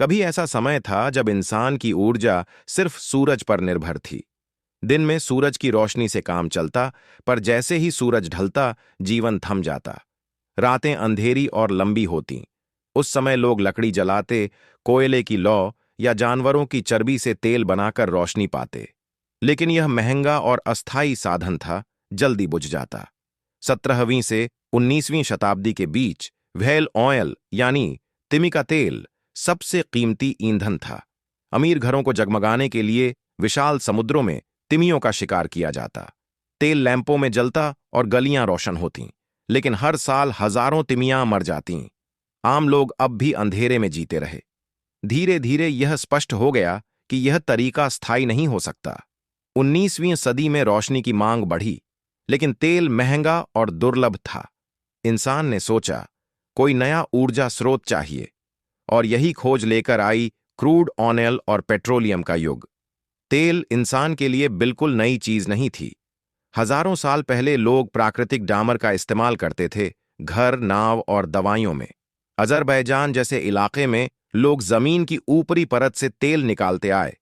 कभी ऐसा समय था जब इंसान की ऊर्जा सिर्फ सूरज पर निर्भर थी। दिन में सूरज की रोशनी से काम चलता, पर जैसे ही सूरज ढलता, जीवन थम जाता। रातें अंधेरी और लंबी होतीं। उस समय लोग लकड़ी जलाते, कोयले की लौ या जानवरों की चर्बी से तेल बनाकर रोशनी पाते। लेकिन यह महंगा और अस्थायी साधन था, जल्दी बुझ जाता। 17वीं से 19वीं शताब्दी के बीच व्हेल ऑयल यानी तिमी का तेल सबसे कीमती ईंधन था। अमीर घरों को जगमगाने के लिए विशाल समुद्रों में तिमियों का शिकार किया जाता। तेल लैंपों में जलता और गलियां रोशन होतीं, लेकिन हर साल हजारों तिमियां मर जातीं। आम लोग अब भी अंधेरे में जीते रहे। धीरे धीरे यह स्पष्ट हो गया कि यह तरीका स्थायी नहीं हो सकता। 19वीं सदी में रोशनी की मांग बढ़ी, लेकिन तेल महंगा और दुर्लभ था। इंसान ने सोचा, कोई नया ऊर्जा स्रोत चाहिए, और यही खोज लेकर आई क्रूड ऑयल और पेट्रोलियम का युग। तेल इंसान के लिए बिल्कुल नई चीज नहीं थी। हजारों साल पहले लोग प्राकृतिक डामर का इस्तेमाल करते थे, घर, नाव और दवाइयों में। अजरबैजान जैसे इलाके में लोग जमीन की ऊपरी परत से तेल निकालते आए,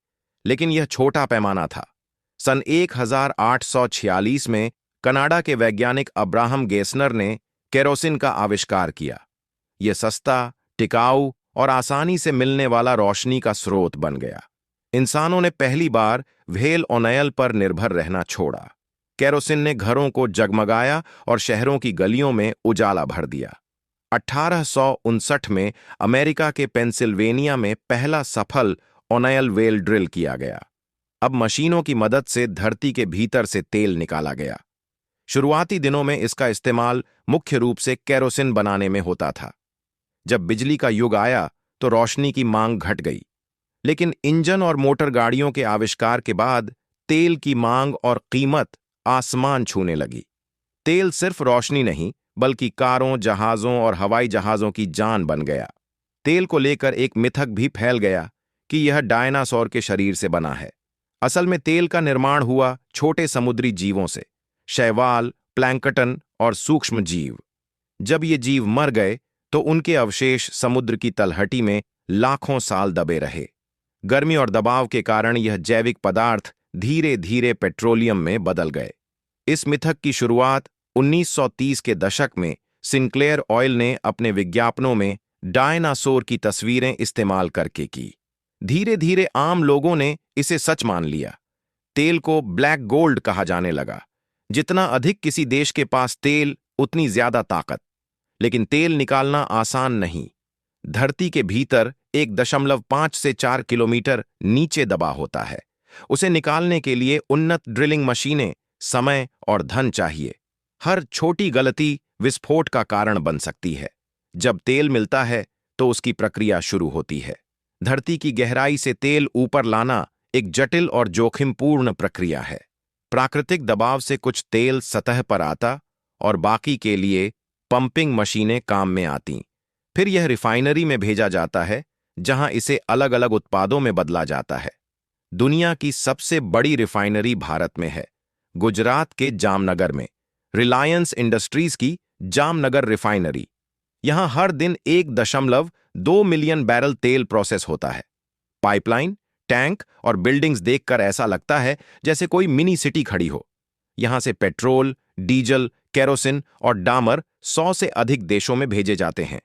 लेकिन यह छोटा पैमाना था। सन 1846 में कनाडा के वैज्ञानिक अब्राहम गेसनर ने केरोसिन का आविष्कार किया। यह सस्ता, टिकाऊ और आसानी से मिलने वाला रोशनी का स्रोत बन गया। इंसानों ने पहली बार व्हेल ऑयल पर निर्भर रहना छोड़ा। केरोसिन ने घरों को जगमगाया और शहरों की गलियों में उजाला भर दिया। 1859 में अमेरिका के पेंसिल्वेनिया में पहला सफल ऑयल वेल ड्रिल किया गया। अब मशीनों की मदद से धरती के भीतर से तेल निकाला गया। शुरुआती दिनों में इसका इस्तेमाल मुख्य रूप से केरोसिन बनाने में होता था। जब बिजली का युग आया तो रोशनी की मांग घट गई, लेकिन इंजन और मोटर गाड़ियों के आविष्कार के बाद तेल की मांग और कीमत आसमान छूने लगी। तेल सिर्फ रोशनी नहीं, बल्कि कारों, जहाजों और हवाई जहाजों की जान बन गया। तेल को लेकर एक मिथक भी फैल गया कि यह डायनासोर के शरीर से बना है। असल में तेल का निर्माण हुआ छोटे समुद्री जीवों से, शैवाल, प्लैंकटन और सूक्ष्म जीव। जब ये जीव मर गए तो उनके अवशेष समुद्र की तलहटी में लाखों साल दबे रहे। गर्मी और दबाव के कारण यह जैविक पदार्थ धीरे धीरे पेट्रोलियम में बदल गए। इस मिथक की शुरुआत 1930 के दशक में सिंक्लेयर ऑयल ने अपने विज्ञापनों में डायनासोर की तस्वीरें इस्तेमाल करके की। धीरे धीरे आम लोगों ने इसे सच मान लिया। तेल को ब्लैक गोल्ड कहा जाने लगा। जितना अधिक किसी देश के पास तेल, उतनी ज्यादा ताकत। लेकिन तेल निकालना आसान नहीं। धरती के भीतर 1.5 से 4 किलोमीटर नीचे दबा होता है। उसे निकालने के लिए उन्नत ड्रिलिंग मशीनें, समय और धन चाहिए। हर छोटी गलती विस्फोट का कारण बन सकती है। जब तेल मिलता है तो उसकी प्रक्रिया शुरू होती है। धरती की गहराई से तेल ऊपर लाना एक जटिल और जोखिमपूर्ण प्रक्रिया है। प्राकृतिक दबाव से कुछ तेल सतह पर आता और बाकी के लिए पंपिंग मशीनें काम में आतीं। फिर यह रिफाइनरी में भेजा जाता है, जहां इसे अलग अलग उत्पादों में बदला जाता है। दुनिया की सबसे बड़ी रिफाइनरी भारत में है, गुजरात के जामनगर में, रिलायंस इंडस्ट्रीज की जामनगर रिफाइनरी। यहां हर दिन 1.2 मिलियन बैरल तेल प्रोसेस होता है। पाइपलाइन, टैंक और बिल्डिंग्स देखकर ऐसा लगता है जैसे कोई मिनी सिटी खड़ी हो। यहां से पेट्रोल, डीजल, केरोसिन और डामर 100 से अधिक देशों में भेजे जाते हैं।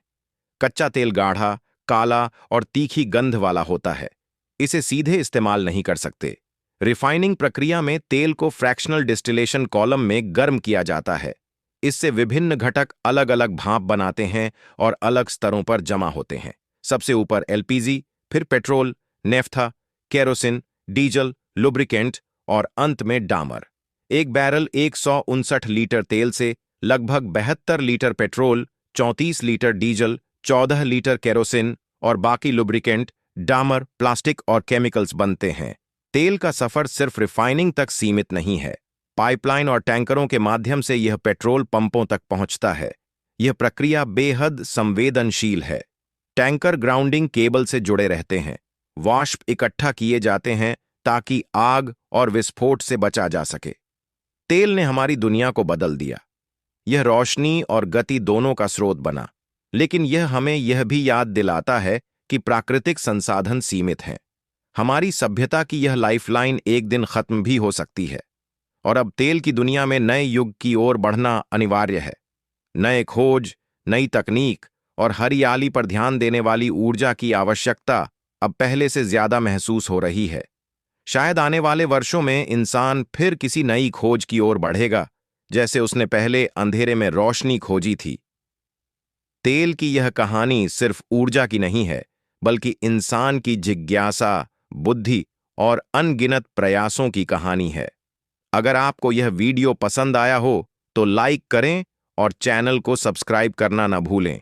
कच्चा तेल गाढ़ा, काला और तीखी गंध वाला होता है। इसे सीधे इस्तेमाल नहीं कर सकते। रिफाइनिंग प्रक्रिया में तेल को फ्रैक्शनल डिस्टिलेशन कॉलम में गर्म किया जाता है। इससे विभिन्न घटक अलग अलग भाप बनाते हैं और अलग स्तरों पर जमा होते हैं। सबसे ऊपर एलपीजी, फिर petrol, naphtha, kerosene, diesel, lubricant और अंत में डामर। एक बैरल 159 लीटर तेल से लगभग 72 litre petrol, 34 litre diesel, 14 litre kerosene और बाकी लुब्रिकेंट, डामर, प्लास्टिक और केमिकल्स बनते हैं। तेल का सफर सिर्फ रिफाइनिंग तक सीमित नहीं है। पाइपलाइन और टैंकरों के माध्यम से यह पेट्रोल पंपों तक पहुंचता है। यह प्रक्रिया बेहद संवेदनशील है। टैंकर ग्राउंडिंग केबल से जुड़े रहते हैं। वाष्प इकट्ठा किए जाते हैं ताकि आग और विस्फोट से बचा जा सके। तेल ने हमारी दुनिया को बदल दिया। यह रोशनी और गति दोनों का स्रोत बना, लेकिन यह हमें यह भी याद दिलाता है कि प्राकृतिक संसाधन सीमित हैं। हमारी सभ्यता की यह लाइफलाइन एक दिन खत्म भी हो सकती है और अब तेल की दुनिया में नए युग की ओर बढ़ना अनिवार्य है। नए खोज, नई तकनीक और हरियाली पर ध्यान देने वाली ऊर्जा की आवश्यकता अब पहले से ज्यादा महसूस हो रही है। शायद आने वाले वर्षों में इंसान फिर किसी नई खोज की ओर बढ़ेगा, जैसे उसने पहले अंधेरे में रोशनी खोजी थी। तेल की यह कहानी सिर्फ ऊर्जा की नहीं है, बल्कि इंसान की जिज्ञासा, बुद्धि और अनगिनत प्रयासों की कहानी है। अगर आपको यह वीडियो पसंद आया हो तो लाइक करें और चैनल को सब्सक्राइब करना न भूलें।